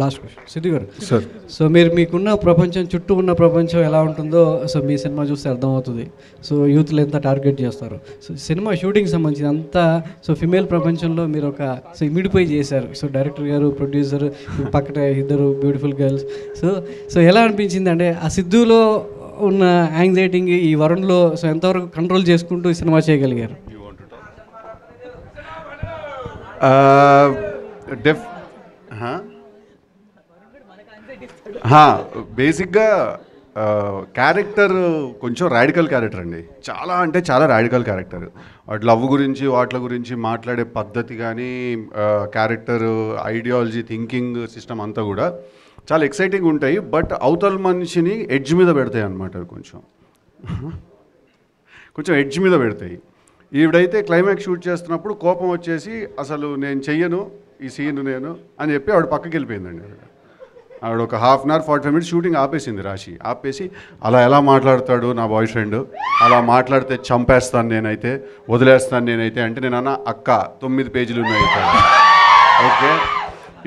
Last question Siddhu గారు. Sir, so మీకున్న ప్రపంచం, చుట్టూ ఉన్న ప్రపంచం ఎలా ఉంటుందో సో మీ సినిమా చూస్తే అర్థమవుతుంది. సో యూత్లు ఎంత టార్గెట్ చేస్తారు. సో సినిమా షూటింగ్ సంబంధించి అంతా సో ఫిమేల్ ప్రపంచంలో మీరు ఒక సో ఇమిడిపోయి చేశారు. సో డైరెక్టర్ గారు, ప్రొడ్యూసర్, పక్కన ఇద్దరు బ్యూటిఫుల్ గర్ల్స్. సో సో ఎలా అనిపించింది అంటే ఆ సిద్ధులో ఉన్న యాంగ్జైటింగ్ ఈ వరుణ్లో సో ఎంతవరకు కంట్రోల్ చేసుకుంటూ ఈ సినిమా చేయగలిగారు? బేసిక్గా క్యారెక్టర్ కొంచెం రాడికల్ క్యారెక్టర్ అండి. చాలా అంటే చాలా రాడికల్ క్యారెక్టర్. వాటి లవ్ గురించి వాటి గురించి మాట్లాడే పద్ధతి కానీ, క్యారెక్టర్ ఐడియాలజీ, థింకింగ్ సిస్టమ్ అంతా కూడా చాలా ఎక్సైటింగ్ ఉంటాయి. బట్ అవతల మనిషిని ఎడ్జ్ మీద పెడతాయి అన్నమాట. కొంచెం ఎడ్జ్ మీద పెడతాయి. ఈవిడైతే క్లైమాక్స్ షూట్ చేస్తున్నప్పుడు కోపం వచ్చేసి అసలు నేను చెయ్యను ఈ సీన్ నేను అని చెప్పి ఆవిడ పక్కకి వెళ్ళిపోయిందండి. ఆవిడ ఒక 1/2 అవర్ 45 minutes షూటింగ్ ఆపేసింది. ఆపేసి అలా ఎలా మాట్లాడతాడు నా బాయ్ ఫ్రెండ్, అలా మాట్లాడితే చంపేస్తాను నేనైతే, వదిలేస్తాను నేనైతే అంటే నేను అన్న అక్క 9 పేజీలు ఉన్నాయి. ఓకే,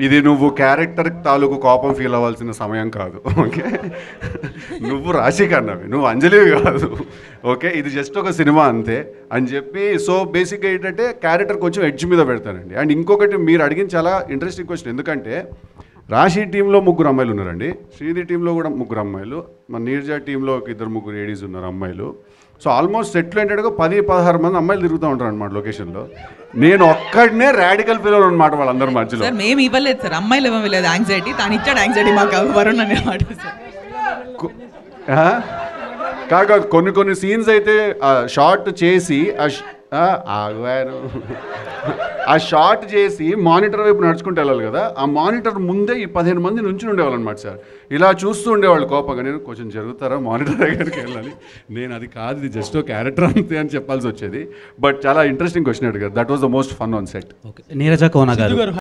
ఇది నువ్వు క్యారెక్టర్ తాలూకు కోపం ఫీల్ అవ్వాల్సిన సమయం కాదు. ఓకే, నువ్వు రాశి కన్నవి, నువ్వు అంజలివి కాదు. ఓకే, ఇది జస్ట్ ఒక సినిమా అంతే అని చెప్పి. సో బేసిక్గా ఏంటంటే క్యారెక్టర్ కొంచెం ఎడ్జ్ మీద పెడతానండి. అండ్ ఇంకొకటి మీరు అడిగిన చాలా ఇంట్రెస్టింగ్ క్వశ్చన్. ఎందుకంటే రాశి టీంలో 3 అమ్మాయిలు ఉన్నారండి, శ్రీధి టీంలో కూడా 3 అమ్మాయిలు, మన నీర్జా టీంలో ఒక 2-3 లేడీస్ ఉన్నారు అమ్మాయిలు. సో ఆల్మోస్ట్ సెట్లు ఏంటంటే 10-16 మంది అమ్మాయిలు తిరుగుతూ ఉంటారు అనమాట లొకేషన్లో. నేను ఒక్కడనే రాడికల్ ఫీల్ అనమాట వాళ్ళందరి మధ్యలో. సార్ మేము ఇవ్వలేదు సార్, అమ్మాయిలు ఇవ్వలేదు యాంగ్జైటీ, తాను ఇచ్చాడు యాంగ్జైటీ మాకు వరుణ్ అనేమాట సార్. కాక కొన్ని సీన్స్ అయితే షార్ట్ చేసి ఆగారు, ఆ షార్ట్ చేసి మానిటర్ వైపు నడుచుకుంటూ వెళ్ళాలి కదా, ఆ మానిటర్ ముందే ఈ 15 మంది నుంచి ఉండేవాళ్ళు అనమాట సార్. ఇలా చూస్తూ ఉండేవాళ్ళు కోపంగా. నేను కొంచెం జరుగుతారా మానిటర్ దగ్గరికి వెళ్ళాలి, నేను అది కాదు ఇది జస్ట్ క్యారెక్టర్ అంతే అని చెప్పాల్సి వచ్చేది. బట్ చాలా ఇంట్రెస్టింగ్ క్వశ్చన్ అడిగారు. That was the most fun on set. Neeraja Kona గారు.